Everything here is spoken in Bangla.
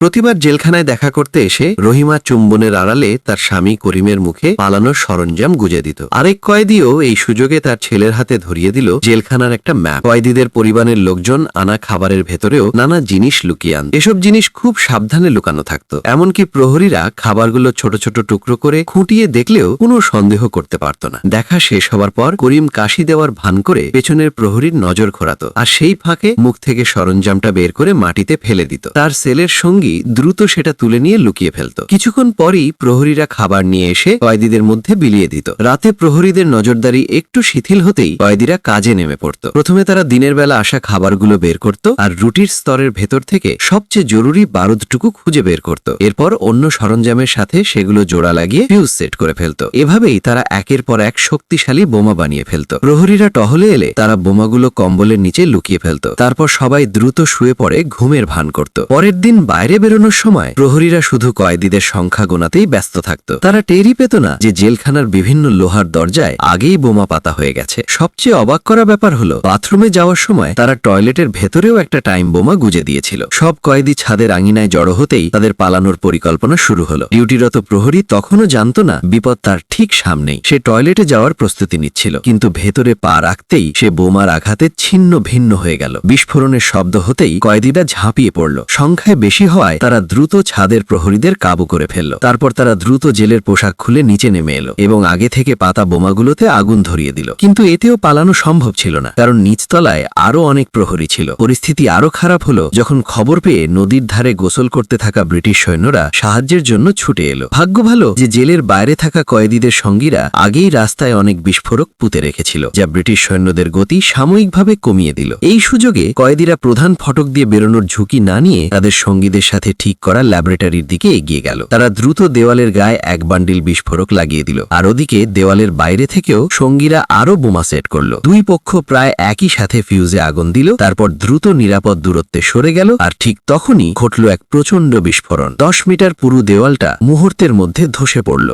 প্রতিবার জেলখানায় দেখা করতে এসে রহিমা চুম্বনের আড়ালে তার স্বামী করিমের মুখে পালানোর সরঞ্জাম গুজে দিত। আরেক কয়েদিও এই সুযোগে তার ছেলের হাতে ধরিয়ে দিল জেলখানার একটা ম্যাপ। কয়েদিদের পরিবারের লোকজন আনা খাবারের ভেতরেও নানা জিনিস লুকিয়ে আনত। এসব জিনিস খুব সাবধানে লুকানো থাকতো, এমনকি প্রহরীরা খাবারগুলো ছোট ছোট টুকরো করে খুঁটিয়ে দেখলেও কোনো সন্দেহ করতে পারত না। দেখা শেষ হবার পর করিম কাশি দেওয়ার ভান করে পেছনের প্রহরীর নজর ঘোরাতো, আর সেই ফাঁকে মুখ থেকে সরঞ্জামটা বের করে মাটিতে ফেলে দিত। তার সেলের সঙ্গী দ্রুত সেটা তুলে নিয়ে লুকিয়ে ফেলত। কিছুক্ষণ পরই প্রহরীরা খাবার নিয়ে এসে কয়েদিদের মধ্যে বিলিয়ে দিত। রাতে প্রহরীদের নজরদারি একটু শিথিল হতেই কয়েদিরা কাজে নেমে পড়ত। প্রথমে তারা দিনের বেলা আসা খাবারগুলো বের করত, আর রুটির স্তরের ভেতর থেকে সবচেয়ে জরুরি বারুদটুকু খুঁজে বের করত। এরপর অন্য সরঞ্জামের সাথে সেগুলো জোড়া লাগিয়ে ফিউজ সেট করে ফেলত। এভাবেই তারা একের পর এক শক্তিশালী বোমা বানিয়ে ফেলত। প্রহরীরা টহলে এলে তারা বোমাগুলো কম্বলের নিচে লুকিয়ে ফেলত। তারপর সবাই দ্রুত শুয়ে পড়ে ঘুমের ভান করত। পরের দিন বাইরে বেরোনোর সময় প্রহরীরা শুধু কয়েদিদের সংখ্যা গোনাতেই ব্যস্ত থাকত। তারা টেরই পেত না যে জেলখানার বিভিন্ন লোহার দরজায় আগেই বোমা পাতা হয়ে গেছে। সবচেয়ে অবাক করা ব্যাপার হলো, বাথরুমে যাওয়ার সময় তারা টয়লেটের ভেতরেও একটা টাইম বোমা গুজে দিয়েছিল। সব কয়েদি ছাদের আঙিনায় জড়ো হতেই তাদের পালানোর পরিকল্পনা শুরু হলো। ডিউটিরত প্রহরী তখনও জানত না বিপদ তার ঠিক সামনেই। সে টয়লেটে যাওয়ার প্রস্তুতি নিচ্ছিল, কিন্তু ভেতরে পা রাখতেই সে বোমার আঘাতে ছিন্ন ভিন্ন হয়ে গেল। বিস্ফোরণের শব্দ হতেই কয়েদিরা ঝাঁপিয়ে পড়ল। সংখ্যায় বেশি হওয়ায় তারা দ্রুত ছাদের প্রহরীদের কাবু করে ফেলল। তারপর তারা দ্রুত জেলের পোশাক খুলে নিচে নেমে এলো এবং আগে থেকে পাতা বোমাগুলোতে আগুন ধরিয়ে দিল। কিন্তু এতেও পালানো সম্ভব ছিল না, কারণ নিচতলায় আরো অনেক প্রহরী ছিল। পরিস্থিতি আরো খারাপ হলো যখন খবর পেয়ে নদীর ধারে গোসল করতে থাকা ব্রিটিশ সৈন্যরা সাহায্যের জন্য ছুটে এলো। ভাগ্য ভালো যে জেলের বাইরে থাকা কয়েদিদের সঙ্গীরা আগেই রাস্তায় অনেক বিস্ফোরক পুঁতে রেখেছিল, যা ব্রিটিশ সৈন্যদের গতি সাময়িকভাবে কমিয়ে দিল। এই সুযোগে কয়েদিরা প্রধান ফটক দিয়ে বেরোনোর ঝুঁকি না নিয়ে তাদের সঙ্গীদের সাথে ঠিক করা ল্যাবরেটরির দিকে এগিয়ে গেল। তারা দ্রুত দেওয়ালের গায়ে এক বান্ডিল বিস্ফোরক লাগিয়ে দিল, আর ওদিকে দেওয়ালের বাইরে থেকেও সঙ্গীরা আরো বোমা সেট করল। দুই পক্ষ প্রায় একই সাথে ফিউজে আগুন দিল, তারপর দ্রুত নিরাপদ দূরত্বে সরে গেল। আর ঠিক তখনই ঘটল এক প্রচণ্ড বিস্ফোরণ। 10 মিটার পুরো দেওয়ালটা মুহূর্তের মধ্যে ধসে পড়ল।